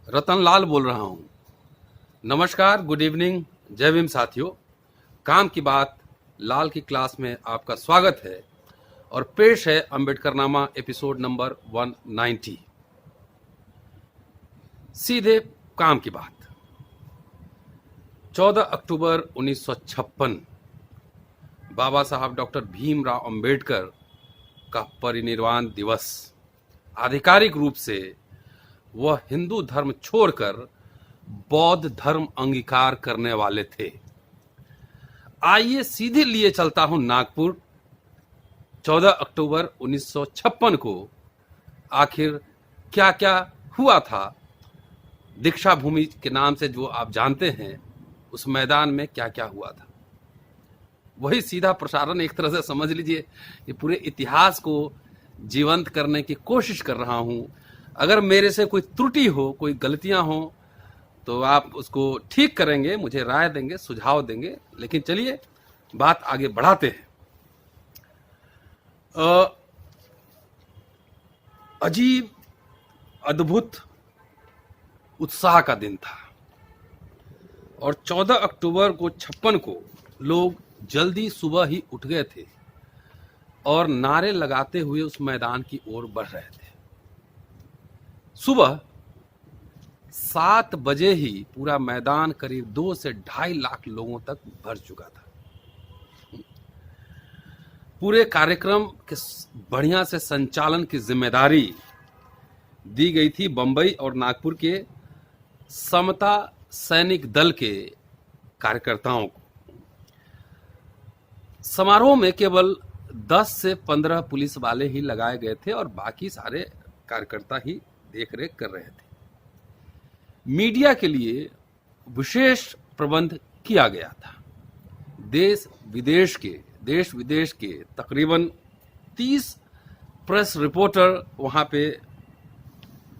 रतनलाल बोल रहा हूँ। नमस्कार, गुड इवनिंग, जय भीम साथियों। काम की बात लाल की क्लास में आपका स्वागत है और पेश है अंबेडकरनामा एपिसोड नंबर 190। सीधे काम की बात। 14 अक्टूबर 1956 बाबा साहब डॉक्टर भीमराव अंबेडकर का परिनिर्वाण दिवस। आधिकारिक रूप से वह हिंदू धर्म छोड़कर बौद्ध धर्म अंगीकार करने वाले थे। आइए सीधे लिए चलता हूं नागपुर। 14 अक्टूबर 1956 को आखिर क्या क्या हुआ था। दीक्षा भूमि के नाम से जो आप जानते हैं, उस मैदान में क्या क्या हुआ था, वही सीधा प्रसारण एक तरह से समझ लीजिए कि पूरे इतिहास को जीवंत करने की कोशिश कर रहा हूं। अगर मेरे से कोई त्रुटि हो, कोई गलतियां हो, तो आप उसको ठीक करेंगे, मुझे राय देंगे, सुझाव देंगे। लेकिन चलिए बात आगे बढ़ाते हैं। अजीब, अद्भुत, उत्साह का दिन था और 14 अक्टूबर को 56 को लोग जल्दी सुबह ही उठ गए थे और नारे लगाते हुए उस मैदान की ओर बढ़ रहे थे। सुबह 7 बजे ही पूरा मैदान करीब 2 से 2.5 लाख लोगों तक भर चुका था। पूरे कार्यक्रम के बढ़िया से संचालन की जिम्मेदारी दी गई थी बंबई और नागपुर के समता सैनिक दल के कार्यकर्ताओं को। समारोह में केवल 10 से 15 पुलिस वाले ही लगाए गए थे और बाकी सारे कार्यकर्ता ही देखरेख कर रहे थे। मीडिया के लिए विशेष प्रबंध किया गया था। देश विदेश के तकरीबन 30 प्रेस रिपोर्टर वहां पे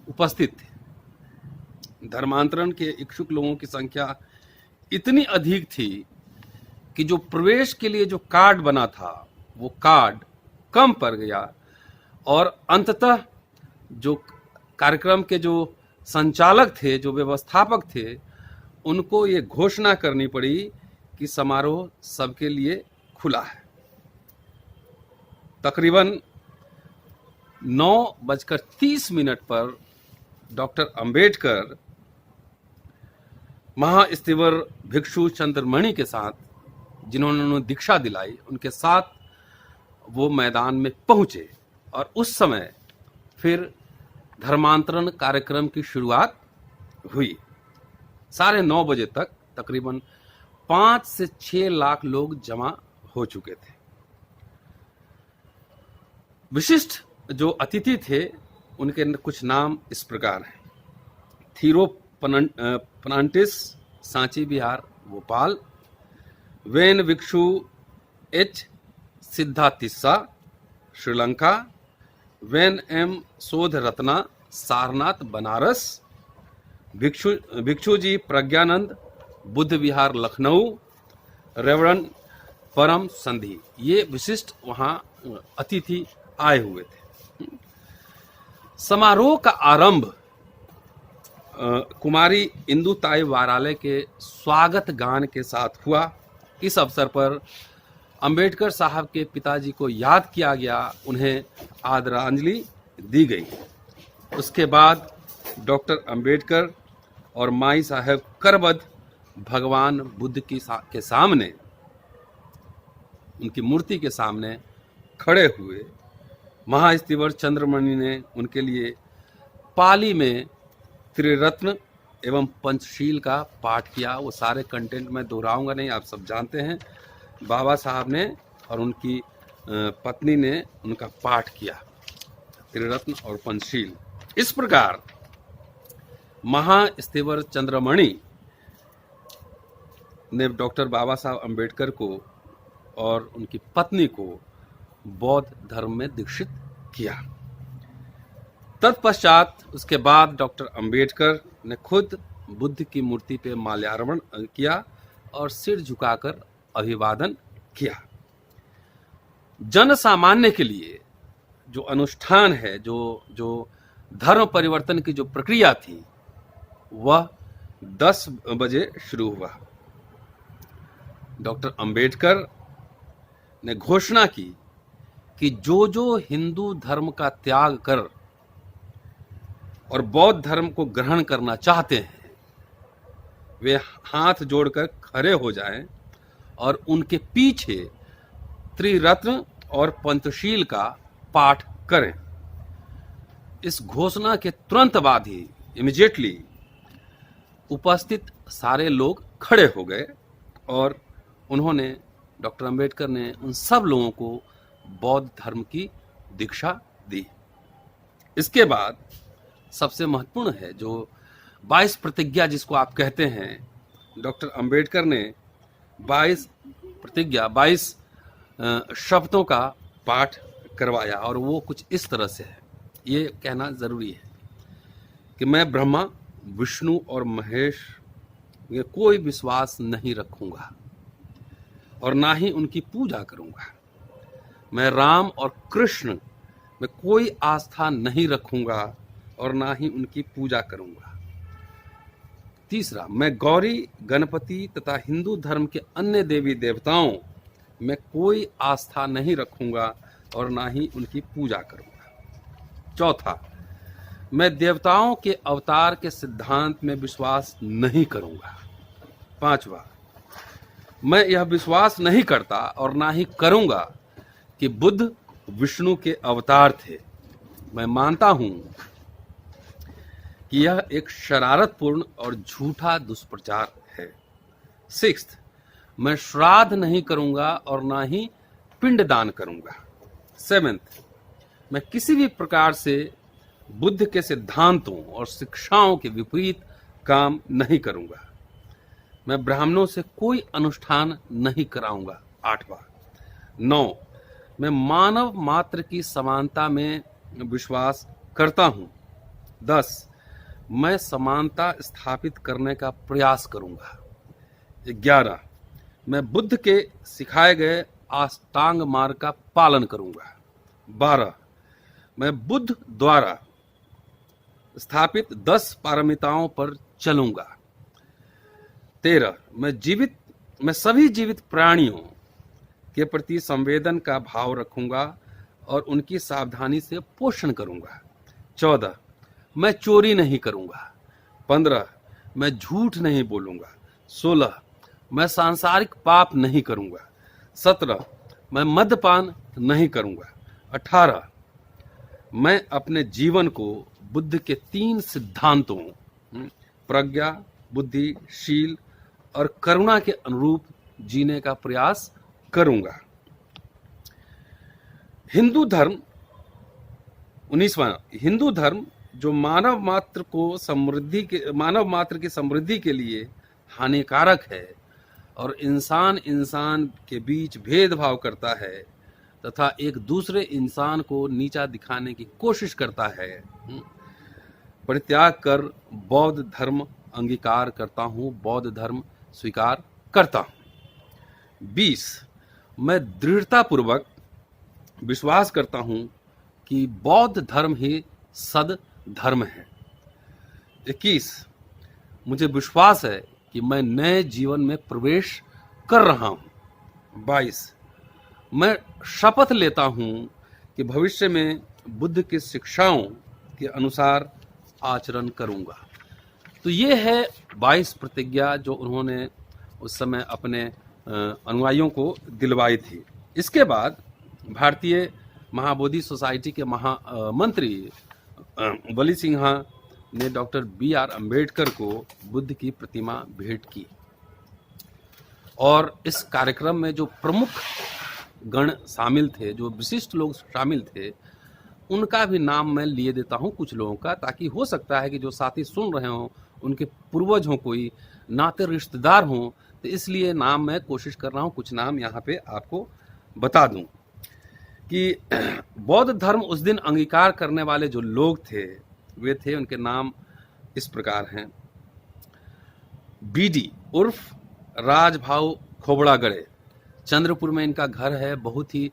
उपस्थित थे। धर्मांतरण के इच्छुक लोगों की संख्या इतनी अधिक थी कि जो प्रवेश के लिए जो कार्ड बना था, वो कार्ड कम पड़ गया और अंततः जो कार्यक्रम के जो संचालक थे, जो व्यवस्थापक थे, उनको ये घोषणा करनी पड़ी कि समारोह सबके लिए खुला है। तकरीबन 9:30 पर डॉक्टर अंबेडकर महास्तिवर भिक्षु चंद्रमणि के साथ, जिन्होंने उन्हें दीक्षा दिलाई, उनके साथ वो मैदान में पहुंचे और उस समय फिर धर्मांतरण कार्यक्रम की शुरुआत हुई। 9:30 बजे तक तकरीबन 5 से 6 लाख लोग जमा हो चुके थे। विशिष्ट जो अतिथि थे, उनके कुछ नाम इस प्रकार हैं। थीरो पनांटिस, सांची बिहार, भोपाल। वेन भिक्षु एच सिद्धातिस्सा, श्रीलंका। वेन एम शोध रत्ना, सारनाथ, बनारस। भिक्षु जी प्रज्ञानंद, बुद्ध विहार, लखनऊ। रेवरेंड परम संधि, ये विशिष्ट वहां अतिथि आए हुए थे। समारोह का आरंभ कुमारी इंदुताई वाराले के स्वागत गान के साथ हुआ। इस अवसर पर अंबेडकर साहब के पिताजी को याद किया गया, उन्हें आदरांजलि दी गई। उसके बाद डॉक्टर अंबेडकर और माई साहब करबद्ध भगवान बुद्ध के सामने, उनकी मूर्ति के सामने खड़े हुए। महास्तिवर चंद्रमणि ने उनके लिए पाली में त्रिरत्न एवं पंचशील का पाठ किया। वो सारे कंटेंट मैं दोहराऊंगा नहीं, आप सब जानते हैं। बाबा साहब ने और उनकी पत्नी ने उनका पाठ किया, त्रिरत्न और पंचशील। इस प्रकार महास्तिवर चंद्रमणि ने डॉक्टर बाबा साहब अंबेडकर को और उनकी पत्नी को बौद्ध धर्म में दीक्षित किया। तत्पश्चात उसके बाद डॉक्टर अंबेडकर ने खुद बुद्ध की मूर्ति पे माल्यार्पण किया और सिर झुकाकर अभिवादन किया। जन सामान्य के लिए जो अनुष्ठान है, जो धर्म परिवर्तन की जो प्रक्रिया थी, वह 10 बजे शुरू हुआ। डॉक्टर अंबेडकर ने घोषणा की कि जो जो हिंदू धर्म का त्याग कर और बौद्ध धर्म को ग्रहण करना चाहते हैं वे हाथ जोड़कर खड़े हो जाएं और उनके पीछे त्रिरत्न और पंचशील का पाठ करें। इस घोषणा के तुरंत बाद ही इमीडिएटली उपस्थित सारे लोग खड़े हो गए और उन्होंने, डॉक्टर अंबेडकर ने उन सब लोगों को बौद्ध धर्म की दीक्षा दी। इसके बाद सबसे महत्वपूर्ण है जो 22 प्रतिज्ञा जिसको आप कहते हैं, डॉक्टर अंबेडकर ने 22 प्रतिज्ञा 22 शब्दों का पाठ करवाया और वो कुछ इस तरह से है। ये कहना जरूरी है कि मैं ब्रह्मा, विष्णु और महेश में कोई विश्वास नहीं रखूंगा और ना ही उनकी पूजा करूंगा। मैं राम और कृष्ण में कोई आस्था नहीं रखूंगा और ना ही उनकी पूजा करूंगा। तीसरा, मैं गौरी, गणपति तथा हिंदू धर्म के अन्य देवी देवताओं में कोई आस्था नहीं रखूंगा और ना ही उनकी पूजा करूंगा। चौथा, मैं देवताओं के अवतार के सिद्धांत में विश्वास नहीं करूंगा। पांचवा, मैं यह विश्वास नहीं करता और ना ही करूंगा कि बुद्ध विष्णु के अवतार थे। मैं मानता हूं कि यह एक शरारतपूर्ण और झूठा दुष्प्रचार है। सिक्स्थ, मैं श्राद्ध नहीं करूंगा और ना ही पिंडदान करूंगा। सेवेंथ, मैं किसी भी प्रकार से बुद्ध के सिद्धांतों और शिक्षाओं के विपरीत काम नहीं करूंगा। मैं ब्राह्मणों से कोई अनुष्ठान नहीं कराऊंगा। आठवां, 9, मैं मानव मात्र की समानता में विश्वास करता हूं। 10, मैं समानता स्थापित करने का प्रयास करूंगा। 11, मैं बुद्ध के सिखाए गए अष्टांग मार्ग का पालन करूंगा। 12, मैं बुद्ध द्वारा स्थापित 10 पारमिताओं पर चलूंगा। 13, मैं सभी जीवित प्राणियों के प्रति संवेदन का भाव रखूंगा और उनकी सावधानी से पोषण करूंगा। 14, मैं चोरी नहीं करूंगा। 15, मैं झूठ नहीं बोलूंगा। 16, मैं सांसारिक पाप नहीं करूंगा। 17, मैं मद्यपान नहीं करूंगा। 18, मैं अपने जीवन को बुद्ध के 3 सिद्धांतों प्रज्ञा, बुद्धि, शील और करुणा के अनुरूप जीने का प्रयास करूंगा। हिंदू धर्म 19वां, हिंदू धर्म जो मानव मात्र की समृद्धि के लिए हानिकारक है और इंसान के बीच भेदभाव करता है तथा एक दूसरे इंसान को नीचा दिखाने की कोशिश करता है, परित्याग कर बौद्ध धर्म अंगीकार करता हूं, बौद्ध धर्म स्वीकार करता हूं। 20, मैं दृढ़तापूर्वक विश्वास करता हूं कि बौद्ध धर्म ही सद धर्म है। 21, मुझे विश्वास है कि मैं नए जीवन में प्रवेश कर रहा हूं। 22, मैं शपथ लेता हूं कि भविष्य में बुद्ध की शिक्षाओं के अनुसार आचरण करूंगा। तो ये है 22 प्रतिज्ञा जो उन्होंने उस समय अपने अनुयायियों को दिलवाई थी। इसके बाद भारतीय महाबोधि सोसाइटी के महामंत्री बली सिन्हा ने डॉक्टर BR अम्बेडकर को बुद्ध की प्रतिमा भेंट की और इस कार्यक्रम में जो प्रमुख गण शामिल थे, जो विशिष्ट लोग शामिल थे, उनका भी नाम मैं लिए देता हूं कुछ लोगों का, ताकि हो सकता है कि जो साथी सुन रहे हों उनके पूर्वज हों, कोई नाते रिश्तेदार हों, तो इसलिए नाम मैं कोशिश कर रहा हूं कुछ नाम यहाँ पे आपको बता दूं कि बौद्ध धर्म उस दिन अंगीकार करने वाले जो लोग थे वे थे, उनके नाम इस प्रकार हैं। BD उर्फ राजभाऊ खोबड़ागड़े, चंद्रपुर में इनका घर है। बहुत ही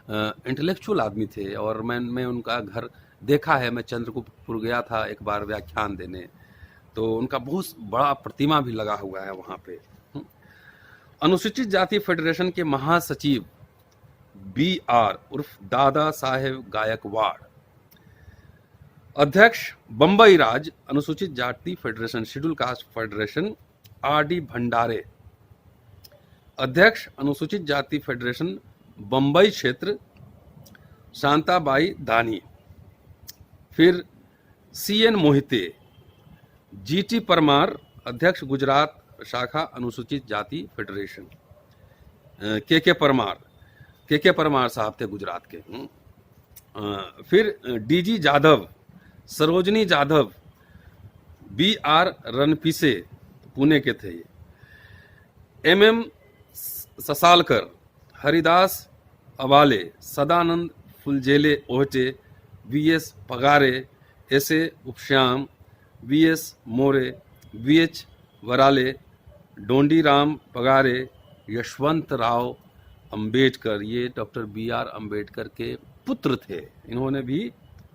इंटेलेक्चुअल आदमी थे और मैं उनका घर देखा है। मैं चंद्रपुर गया था एक बार व्याख्यान देने, तो उनका बहुत बड़ा प्रतिमा भी लगा हुआ है वहाँ पे। अनुसूचित जाति फेडरेशन के महासचिव BR उर्फ दादा साहेब गायकवाड़। अध्यक्ष बंबई राज्य अनुसूचित जाति federation schedule caste federation RD भंडारे। अध्यक्ष अनुसूचित जाति फेडरेशन बंबई क्षेत्र शांताबाई दानी। फिर CN मोहिते। GT परमार अध्यक्ष गुजरात शाखा अनुसूचित जाति फेडरेशन। KK परमार साहब थे गुजरात के। फिर DG जाधव, सरोजनी जाधव, BR रणपीसे पुणे के थे। MM ससालकर, Haridas अवाले, Sadanand Phuljhele ओहटे, VS Pagare, SA उपश्याम, VS मोरे, VH वराले, डोंडीराम पगारे, यशवंत राव अंबेडकर, ये डॉक्टर BR अंबेडकर के पुत्र थे, इन्होंने भी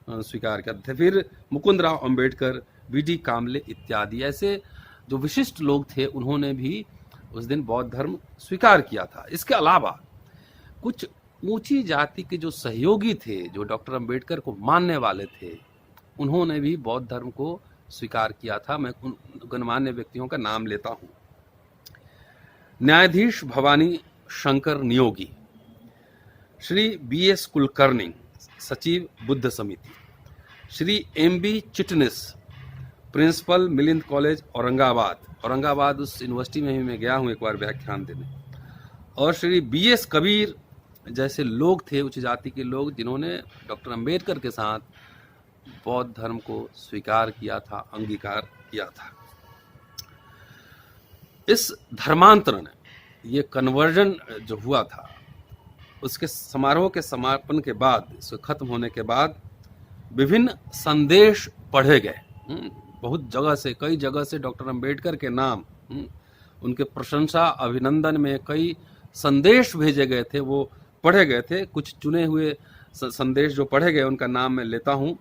स्वीकार किया था। फिर मुकुंद राव अंबेडकर, BD कामले इत्यादि ऐसे जो विशिष्ट लोग थे उन्होंने भी उस दिन बौद्ध धर्म स्वीकार किया था। इसके अलावा कुछ ऊंची जाति के जो सहयोगी थे, जो डॉक्टर अंबेडकर को मानने वाले थे, उन्होंने भी बौद्ध धर्म को स्वीकार किया था। मैं उन गणमान्य व्यक्तियों का नाम लेता हूं। न्यायाधीश भवानी शंकर नियोगी, श्री BS कुलकर्णी, सचिव बुद्ध समिति, Shri MB Chitnis, principal Milind college Aurangabad उस यूनिवर्सिटी में भी मैं गया हूं एक बार व्याख्यान देने, और श्री BS कबीर जैसे लोग थे, उच्च जाति के लोग, जिन्होंने डॉक्टर अंबेडकर के साथ बौद्ध धर्म को स्वीकार किया था, अंगीकार किया था। इस धर्मांतरण, ये कन्वर्जन जो हुआ था, उसके समारोह के समापन के बाद, इसके खत्म होने के बाद विभिन्न संदेश पढ़े गए। बहुत जगह से, कई जगह से डॉक्टर अंबेडकर के नाम, उनके प्रशंसा अभिनंदन में कई संदेश भेजे गए थे, वो पढ़े गए थे। कुछ चुने हुए संदेश जो पढ़े गए उनका नाम मैं लेता हूं।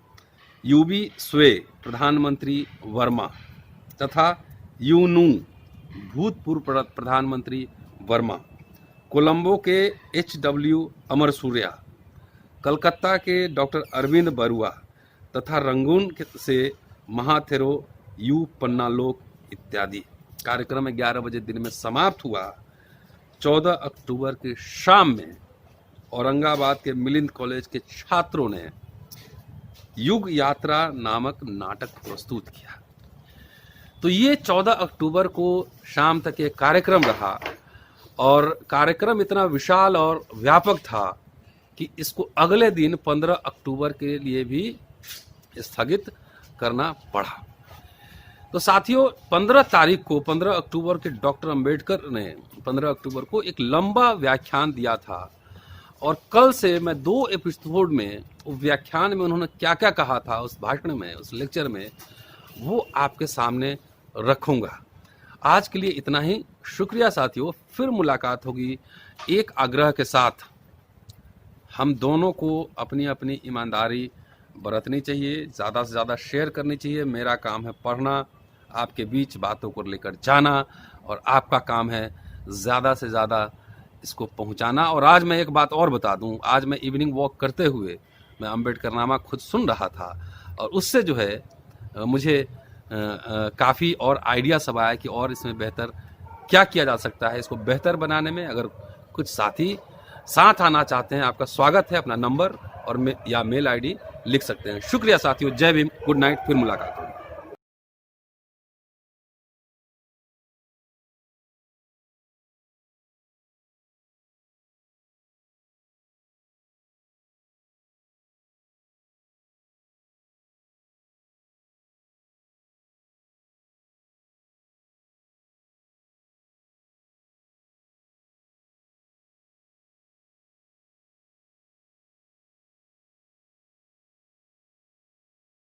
UB स्वे, प्रधानमंत्री वर्मा, तथा यूनू, भूतपूर्व प्रधानमंत्री वर्मा, कोलंबो के HW अमर सूर्या, कलकत्ता के डॉक्टर अरविंद बरुआ, तथा रंगून से महाथेरो U पन्नालोक इत्यादि। कार्यक्रम 11 बजे दिन में समाप्त हुआ। 14 अक्टूबर के शाम में औरंगाबाद के मिलिंद कॉलेज के छात्रों ने युग यात्रा नामक नाटक प्रस्तुत किया। तो ये 14 अक्टूबर को शाम तक एक कार्यक्रम रहा, और कार्यक्रम इतना विशाल और व्यापक था कि इसको अगले दिन 15 अक्टूबर के लिए भी स्थगित करना पड़ा। तो साथियों, 15 अक्टूबर के डॉक्टर अंबेडकर ने 15 अक्टूबर को एक लंबा व्याख्यान दिया था, और कल से मैं 2 एपिसोड में उस व्याख्यान में उन्होंने क्या क्या कहा था, उस भाषण में, उस लेक्चर में, वो आपके सामने रखूंगा। आज के लिए इतना ही। शुक्रिया साथियों, फिर मुलाकात होगी एक आग्रह के साथ। हम दोनों को अपनी अपनी ईमानदारी बरतनी चाहिए, ज़्यादा से ज़्यादा शेयर करनी चाहिए। मेरा काम है पढ़ना, आपके बीच बातों को लेकर जाना, और आपका काम है ज़्यादा से ज़्यादा इसको पहुंचाना। और आज मैं एक बात और बता दूं, आज मैं इवनिंग वॉक करते हुए मैं अंबेडकरनामा खुद सुन रहा था, और उससे जो है मुझे काफ़ी और आइडिया सब आया कि और इसमें बेहतर क्या किया जा सकता है। इसको बेहतर बनाने में अगर कुछ साथी साथ आना चाहते हैं, आपका स्वागत है। अपना नंबर और या मेल ID लिख सकते हैं। शुक्रिया साथियों, जय भीम, गुड नाइट, फिर मुलाकात।